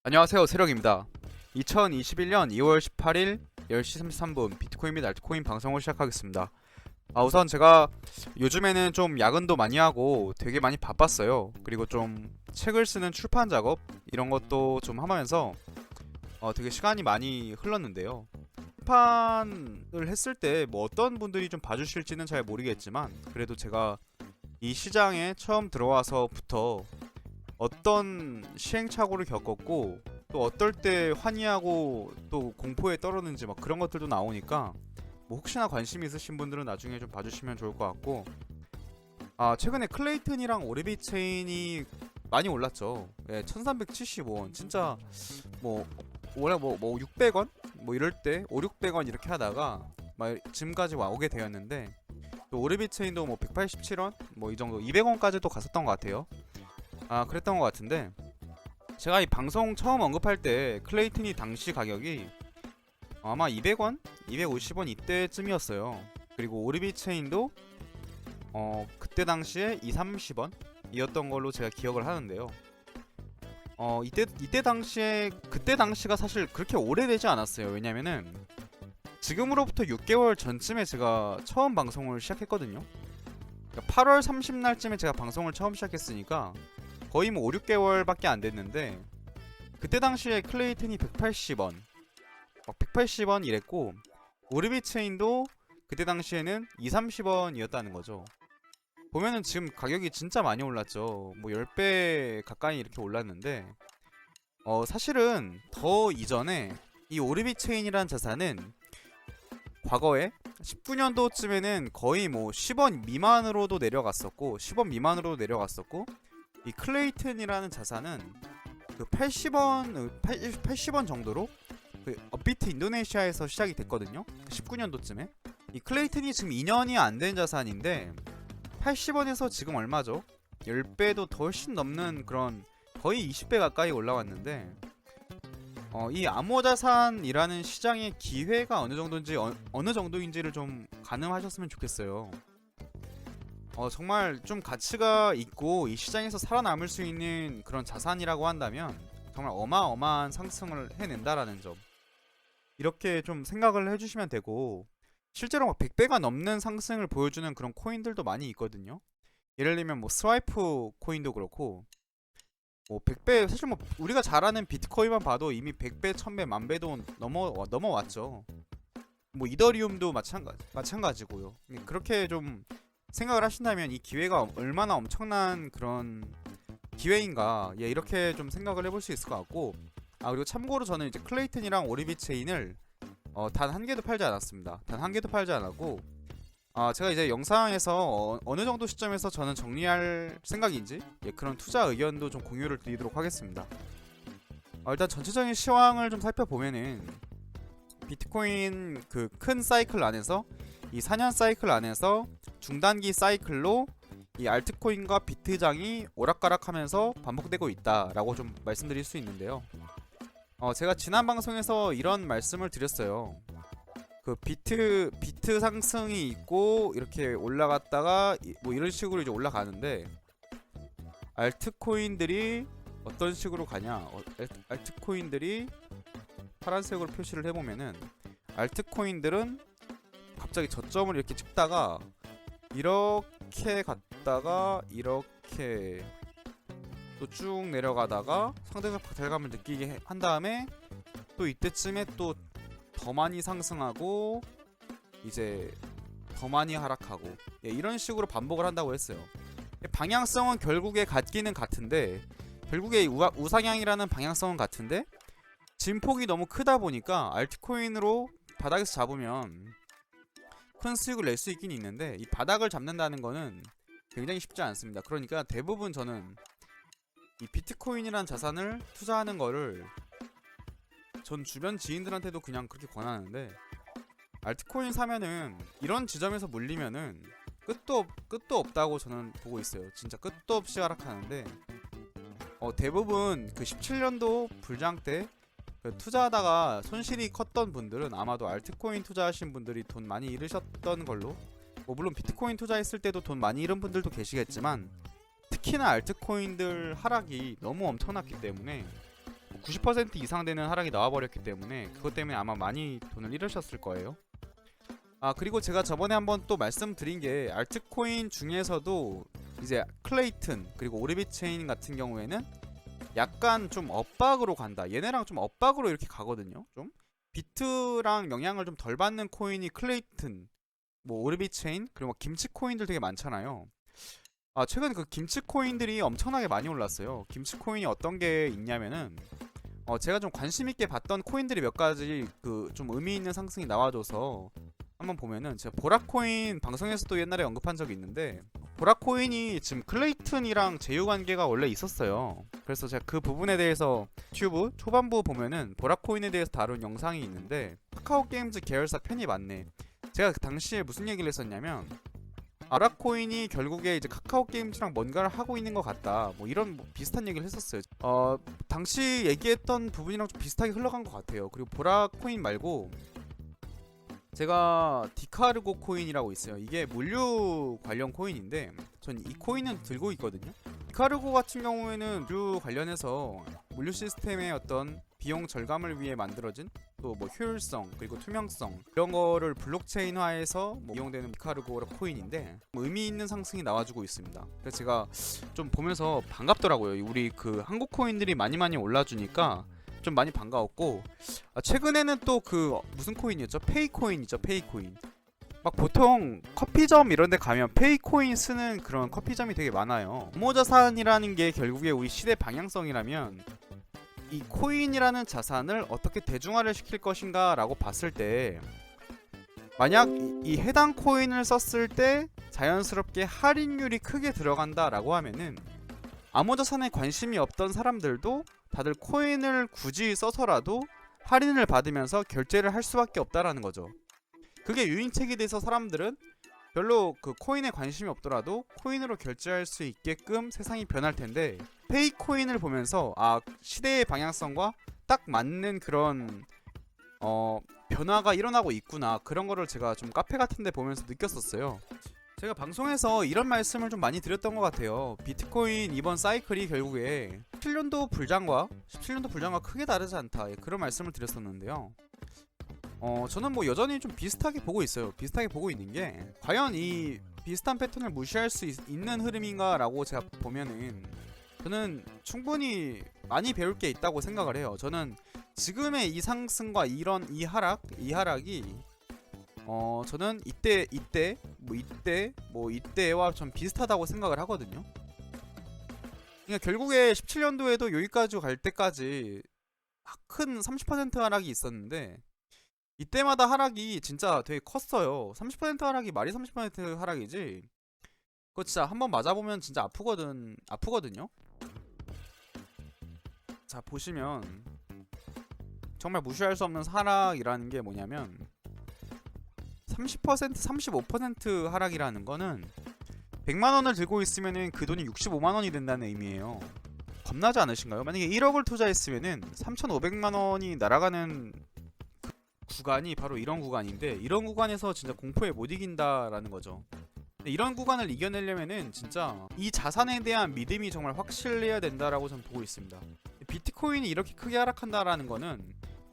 안녕하세요, 세력입니다. 2021년 2월 18일 10시 33분 비트코인 및 알트코인 방송을 시작하겠습니다. 우선 제가 요즘에는 좀 야근도 많이 하고 되게 많이 바빴어요. 그리고 좀 책을 쓰는 출판 작업 이런 것도 좀 하면서 되게 시간이 많이 흘렀는데요. 출판을 했을 때 뭐 어떤 분들이 좀 봐주실지는 잘 모르겠지만 그래도 제가 이 시장에 처음 들어와서부터 어떤 시행착오를 겪었고 또 어떨 때 환희하고 또 공포에 떨었는지 막 그런 것들도 나오니까 뭐 혹시나 관심 있으신 분들은 나중에 좀 봐주시면 좋을 것 같고, 최근에 클레이튼이랑 오르비 체인이 많이 올랐죠. 예, 1375원 진짜 뭐 원래 뭐 600원 뭐 이럴 때 5, 600원 이렇게 하다가 막 지금까지 오게 되었는데, 또 오르비 체인도 뭐 187원 뭐 이 정도 200원까지도 갔었던 것 같아요. 그랬던 것 같은데, 제가 이 방송 처음 언급할 때 클레이튼이 당시 가격이 아마 200원? 250원 이때쯤이었어요. 그리고 오르비 체인도 그때 당시에 2, 30원 이었던 걸로 제가 기억을 하는데요. 이때 당시에 그때 당시가 사실 그렇게 오래되지 않았어요. 왜냐면은 지금으로부터 6개월 전쯤에 제가 처음 방송을 시작했거든요. 그러니까 8월 30날쯤에 제가 방송을 처음 시작했으니까 거의 뭐 5, 6개월밖에 안 됐는데, 그때 당시에 클레이튼이 180원, 막 180원 이랬고 오르비 체인도 그때 당시에는 2, 30원이었다는 거죠. 보면은 지금 가격이 진짜 많이 올랐죠. 뭐 10배 가까이 이렇게 올랐는데, 사실은 더 이전에 이 오르비 체인이란 자산은 과거에 19년도쯤에는 거의 뭐 10원 미만으로도 내려갔었고 10원 미만으로도 내려갔었고, 이 클레이튼이라는 자산은 그 80원 정도로 그 업비트 인도네시아에서 시작이 됐거든요. 19년도쯤에. 이 클레이튼이 지금 2년이 안 된 자산인데 80원에서 지금 얼마죠? 10배도 더 훨씬 넘는 그런 거의 20배 가까이 올라왔는데, 이 암호자산이라는 시장의 기회가 어느 정도인지 어느 정도인지를 좀 가늠하셨으면 좋겠어요. 정말 좀 가치가 있고 이 시장에서 살아남을 수 있는 그런 자산이라고 한다면 정말 어마어마한 상승을 해낸다라는 점, 이렇게 좀 생각을 해주시면 되고, 실제로 막 100배가 넘는 상승을 보여주는 그런 코인들도 많이 있거든요. 예를 들면 뭐 스와이프 코인도 그렇고, 뭐 100배, 사실 뭐 우리가 잘 아는 비트코인만 봐도 이미 100배, 1000배, 만배도 넘어왔죠. 뭐 이더리움도 마찬가지고요. 그렇게 좀 생각을 하신다면 이 기회가 얼마나 엄청난 그런 기회인가, 예, 이렇게 좀 생각을 해볼 수 있을 것 같고, 그리고 참고로 저는 이제 클레이튼이랑 오리비 체인을 단 한 개도 팔지 않았습니다. 단 한 개도 팔지 않았고, 제가 이제 영상에서 어느 정도 시점에서 저는 정리할 생각인지, 예, 그런 투자 의견도 좀 공유를 드리도록 하겠습니다. 일단 전체적인 시황을 좀 살펴보면은 비트코인 그 큰 사이클 안에서, 이 4년 사이클 안에서 중단기 사이클로 이 알트코인과 비트장이 오락가락하면서 반복되고 있다라고 좀 말씀드릴 수 있는데요. 제가 지난 방송에서 이런 말씀을 드렸어요. 그 비트 상승이 있고 이렇게 올라갔다가 뭐 이런 식으로 이제 올라가는데, 알트코인들이 어떤 식으로 가냐? 알트코인들이 파란색으로 표시를 해보면은, 알트코인들은 갑자기 저점을 이렇게 찍다가 이렇게 갔다가 이렇게 또 쭉 내려가다가 상대적 박탈감을 느끼게 한 다음에 또 이때쯤에 또 더 많이 상승하고 이제 더 많이 하락하고, 예, 이런 식으로 반복을 한다고 했어요. 방향성은 결국에 같기는 같은데, 결국에 우상향이라는 방향성은 같은데 진폭이 너무 크다 보니까 알트코인으로 바닥에서 잡으면 큰 수익을 낼 수 있긴 있는데, 이 바닥을 잡는다는 거는 굉장히 쉽지 않습니다. 그러니까 대부분 저는 이 비트코인이란 자산을 투자하는 거를 전 주변 지인들한테도 그냥 그렇게 권하는데, 알트코인 사면은 이런 지점에서 물리면은 끝도 없다고 저는 보고 있어요. 진짜 끝도 없이 하락하는데, 대부분 그 17년도 불장 때 그 투자하다가 손실이 컸던 분들은 아마도 알트코인 투자하신 분들이 돈 많이 잃으셨던 걸로, 뭐 물론 비트코인 투자했을 때도 돈 많이 잃은 분들도 계시겠지만 특히나 알트코인들 하락이 너무 엄청났기 때문에 90% 이상 되는 하락이 나와버렸기 때문에 그것 때문에 아마 많이 돈을 잃으셨을 거예요. 그리고 제가 저번에 한번 또 말씀드린 게 알트코인 중에서도 이제 클레이튼 그리고 오르빗 체인 같은 경우에는 약간 좀 엇박으로 간다. 얘네랑 좀 엇박으로 이렇게 가거든요. 좀 비트랑 영향을 좀 덜 받는 코인이 클레이튼, 뭐 오르빗 체인, 그리고 뭐 김치 코인들 되게 많잖아요. 최근 그 김치 코인들이 엄청나게 많이 올랐어요. 김치 코인이 어떤 게 있냐면은 제가 좀 관심 있게 봤던 코인들이 몇 가지 그 좀 의미 있는 상승이 나와줘서 한번 보면은 제가 보라코인 방송에서도 옛날에 언급한 적이 있는데 보라코인이 지금 클레이튼이랑 제휴 관계가 원래 있었어요. 그래서 제가 그 부분에 대해서 유튜브 초반부 보면은 보라코인에 대해서 다룬 영상이 있는데 카카오 게임즈 계열사 편이 맞네. 제가 그 당시에 무슨 얘기를 했었냐면 보라코인이 결국에 이제 카카오 게임즈랑 뭔가를 하고 있는 것 같다. 뭐 이런 비슷한 얘기를 했었어요. 당시 얘기했던 부분이랑 좀 비슷하게 흘러간 것 같아요. 그리고 보라코인 말고 제가 디카르고 코인이라고 있어요. 이게 물류 관련 코인인데 전 이 코인은 들고 있거든요. 디카르고 같은 경우에는 물류 관련해서 물류 시스템의 어떤 비용 절감을 위해 만들어진 또 뭐 효율성 그리고 투명성 이런 거를 블록체인화해서 이용되는 디카르고 코인인데 의미 있는 상승이 나와주고 있습니다. 그래서 제가 좀 보면서 반갑더라고요. 우리 그 한국 코인들이 많이 올라주니까 좀 많이 반가웠고 최근에는 또 그 무슨 코인이었죠? 페이코인이죠. 페이코인. 막 보통 커피점 이런 데 가면 페이코인 쓰는 그런 커피점이 되게 많아요. 암호자산이라는 게 결국에 우리 시대 방향성이라면 이 코인이라는 자산을 어떻게 대중화를 시킬 것인가 라고 봤을 때 만약 이 해당 코인을 썼을 때 자연스럽게 할인율이 크게 들어간다 라고 하면은 암호자산에 관심이 없던 사람들도 다들 코인을 굳이 써서라도 할인을 받으면서 결제를 할 수밖에 없다라는 거죠. 그게 유인책이 돼서 사람들은 별로 그 코인에 관심이 없더라도 코인으로 결제할 수 있게끔 세상이 변할 텐데 페이코인을 보면서 시대의 방향성과 딱 맞는 그런 변화가 일어나고 있구나. 그런 거를 제가 좀 카페 같은 데 보면서 느꼈었어요. 제가 방송에서 이런 말씀을 좀 많이 드렸던 것 같아요. 비트코인 이번 사이클이 결국에 17년도 불장과 크게 다르지 않다. 그런 말씀을 드렸었는데요. 저는 뭐 여전히 좀 비슷하게 보고 있어요. 비슷하게 보고 있는 게 과연 이 비슷한 패턴을 무시할 수 있는 흐름인가 라고 제가 보면은 저는 충분히 많이 배울 게 있다고 생각을 해요. 저는 지금의 이 상승과 이 하락이 저는 이때와 좀 비슷하다고 생각을 하거든요. 그러니까 결국에 17년도에도 여기까지 갈 때까지 큰 30% 하락이 있었는데 이때마다 하락이 진짜 되게 컸어요. 30% 하락이 말이 30% 하락이지. 그거 진짜 한번 맞아보면 진짜 아프거든요. 자, 보시면 정말 무시할 수 없는 하락이라는 게 뭐냐면 30%, 35% 하락이라는 거는 100만원을 들고 있으면은 그 돈이 65만원이 된다는 의미예요. 겁나지 않으신가요? 만약에 1억을 투자했으면은 3,500만원이 날아가는 구간이 바로 이런 구간인데 이런 구간에서 진짜 공포에 못 이긴다라는 거죠. 이런 구간을 이겨내려면은 진짜 이 자산에 대한 믿음이 정말 확실해야 된다라고 저는 보고 있습니다. 비트코인이 이렇게 크게 하락한다라는 거는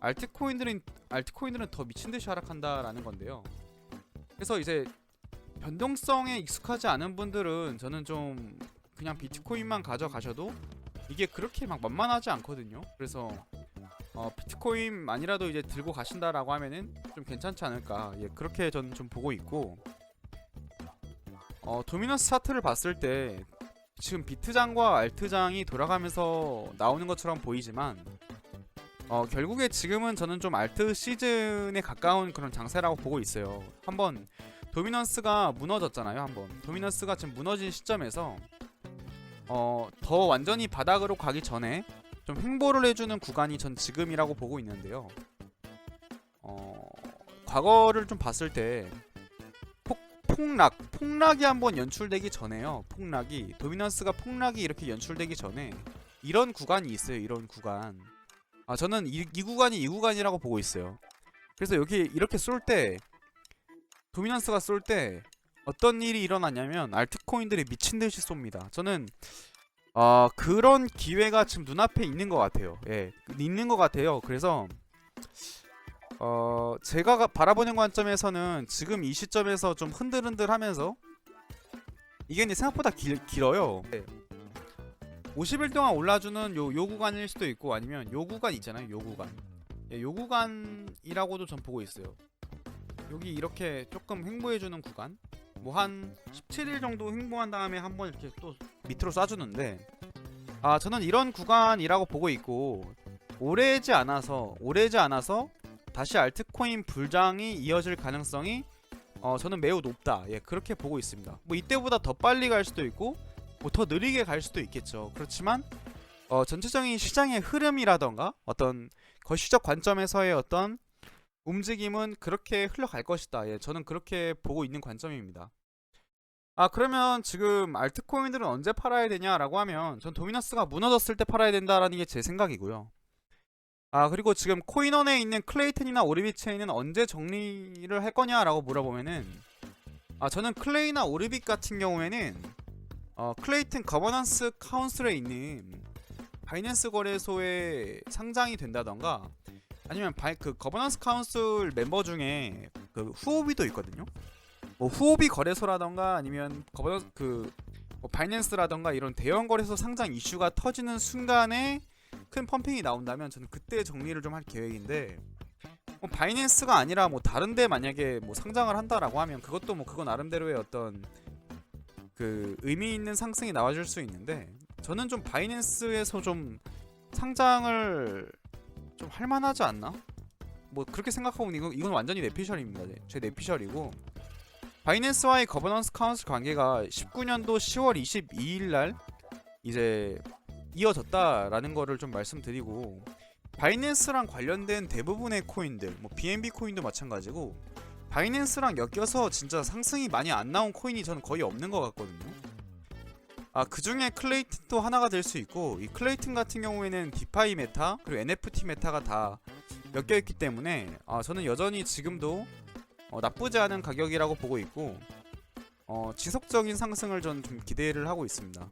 알트코인들은 더 미친듯이 하락한다라는 건데요. 그래서 이제 변동성에 익숙하지 않은 분들은 저는 좀 그냥 비트코인만 가져가셔도 이게 그렇게 막 만만하지 않거든요. 그래서 비트코인만이라도 이제 들고 가신다라고 하면은 좀 괜찮지 않을까. 그렇게 저는 좀 보고 있고 도미넌스 차트를 봤을 때 지금 비트장과 알트장이 돌아가면서 나오는 것처럼 보이지만 결국에 지금은 저는 좀 알트 시즌에 가까운 그런 장세라고 보고 있어요. 한번 도미넌스가 무너졌잖아요. 도미넌스가 지금 무너진 시점에서 더 완전히 바닥으로 가기 전에 좀 횡보를 해주는 구간이 전 지금이라고 보고 있는데요. 과거를 좀 봤을 때 폭락이 한번 연출되기 전에요. 도미넌스가 폭락이 이렇게 연출되기 전에 이런 구간이 있어요. 이런 구간. 저는 이 구간이라고 보고 있어요. 그래서 여기 이렇게 도미넌스가 쏠 때 어떤 일이 일어나냐면 알트코인들이 미친듯이 쏩니다. 저는 그런 기회가 지금 눈앞에 있는 것 같아요. 예, 있는 것 같아요. 그래서 제가 바라보는 관점에서는 지금 이 시점에서 좀 흔들흔들하면서 이게 이제 생각보다 길어요. 네. 50일 동안 올라주는 요 구간일 수도 있고 아니면 요 구간 있잖아요. 요 구간. 예, 요 구간이라고도 전 보고 있어요. 여기 이렇게 조금 횡보해주는 구간. 뭐 한 17일 정도 횡보한 다음에 한번 이렇게 또 밑으로 쏴주는데 저는 이런 구간이라고 보고 있고 오래지 않아서 다시 알트코인 불장이 이어질 가능성이 저는 매우 높다. 예, 그렇게 보고 있습니다. 뭐 이때보다 더 빨리 갈 수도 있고 뭐 더 느리게 갈 수도 있겠죠. 그렇지만 전체적인 시장의 흐름이라던가 어떤 거시적 관점에서의 어떤 움직임은 그렇게 흘러갈 것이다. 예, 저는 그렇게 보고 있는 관점입니다. 그러면 지금 알트코인들은 언제 팔아야 되냐라고 하면 전 도미너스가 무너졌을 때 팔아야 된다라는 게 제 생각이고요. 그리고 지금 코인원에 있는 클레이튼이나 오르비 체인은 언제 정리를 할 거냐라고 물어보면은 저는 클레이나 오르빗 같은 경우에는 클레이튼 거버넌스 카운슬에 있는 바이낸스 거래소에 상장이 된다던가 아니면 그 거버넌스 카운슬 멤버 중에 그 후오비도 있거든요. 뭐 후오비 거래소라던가 아니면 뭐 바이낸스라던가 이런 대형 거래소 상장 이슈가 터지는 순간에 큰 펌핑이 나온다면 저는 그때 정리를 좀 할 계획인데 뭐 바이낸스가 아니라 뭐 다른데 만약에 뭐 상장을 한다라고 하면 그것도 뭐 그거 나름대로의 어떤 그 의미 있는 상승이 나와줄 수 있는데 저는 좀 바이낸스에서 좀 상장을 좀 할만하지 않나? 뭐 그렇게 생각하고 이건 완전히 내피셜입니다. 제 내피셜이고 바이낸스와의 거버넌스 카운슬 관계가 19년도 10월 22일날 이제 이어졌다라는 거를 좀 말씀드리고 바이낸스랑 관련된 대부분의 코인들 뭐 BNB 코인도 마찬가지고 바이낸스랑 엮여서 진짜 상승이 많이 안 나온 코인이 저는 거의 없는 것 같거든요. 그 중에 클레이튼도 하나가 될 수 있고 이 클레이튼 같은 경우에는 디파이 메타 그리고 NFT 메타가 다 엮여있기 때문에 저는 여전히 지금도 나쁘지 않은 가격이라고 보고 있고 지속적인 상승을 저는 좀 기대를 하고 있습니다.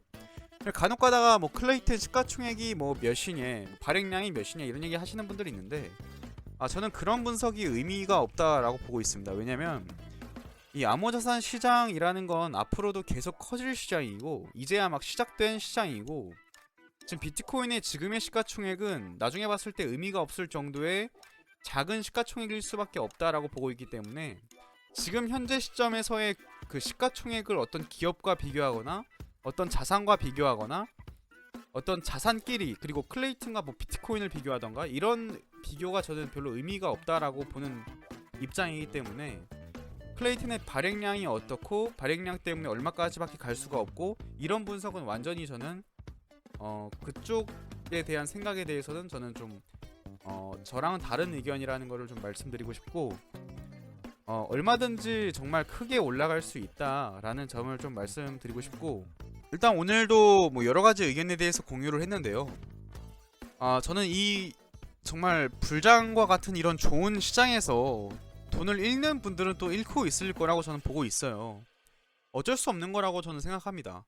간혹가다가 뭐 클레이튼 시가총액이 뭐 몇이냐 발행량이 몇이냐 이런 얘기 하시는 분들이 있는데 저는 그런 분석이 의미가 없다라고 보고 있습니다. 왜냐면 이 암호자산 시장이라는 건 앞으로도 계속 커질 시장이고 이제야 막 시작된 시장이고 지금 비트코인의 지금의 시가총액은 나중에 봤을 때 의미가 없을 정도의 작은 시가총액일 수밖에 없다라고 보고 있기 때문에 지금 현재 시점에서의 그 시가총액을 어떤 기업과 비교하거나 어떤 자산과 비교하거나 어떤 자산끼리 그리고 클레이튼과 뭐 비트코인을 비교하던가 이런 비교가 저는 별로 의미가 없다라고 보는 입장이기 때문에 클레이튼의 발행량이 어떻고 발행량 때문에 얼마까지밖에 갈 수가 없고 이런 분석은 완전히 저는 그쪽에 대한 생각에 대해서는 저는 좀 저랑은 다른 의견이라는 거를 좀 말씀드리고 싶고 얼마든지 정말 크게 올라갈 수 있다라는 점을 좀 말씀드리고 싶고 일단 오늘도 뭐 여러가지 의견에 대해서 공유를 했는데요. 저는 이 정말 불장과 같은 이런 좋은 시장에서 돈을 잃는 분들은 또 잃고 있을 거라고 저는 보고 있어요. 어쩔 수 없는 거라고 저는 생각합니다.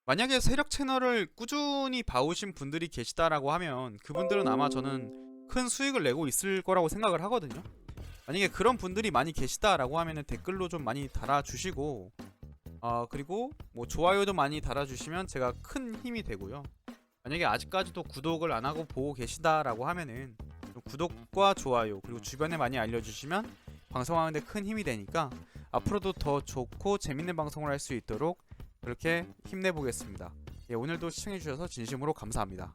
만약에 세력 채널을 꾸준히 봐오신 분들이 계시다라고 하면 그분들은 아마 저는 큰 수익을 내고 있을 거라고 생각을 하거든요. 만약에 그런 분들이 많이 계시다라고 하면은 댓글로 좀 많이 달아주시고 그리고 뭐 좋아요도 많이 달아주시면 제가 큰 힘이 되고요. 만약에 아직까지도 구독을 안 하고 보고 계시다라고 하면은 구독과 좋아요 그리고 주변에 많이 알려주시면 방송하는데 큰 힘이 되니까 앞으로도 더 좋고 재밌는 방송을 할 수 있도록 그렇게 힘내보겠습니다. 오늘도 시청해주셔서 진심으로 감사합니다.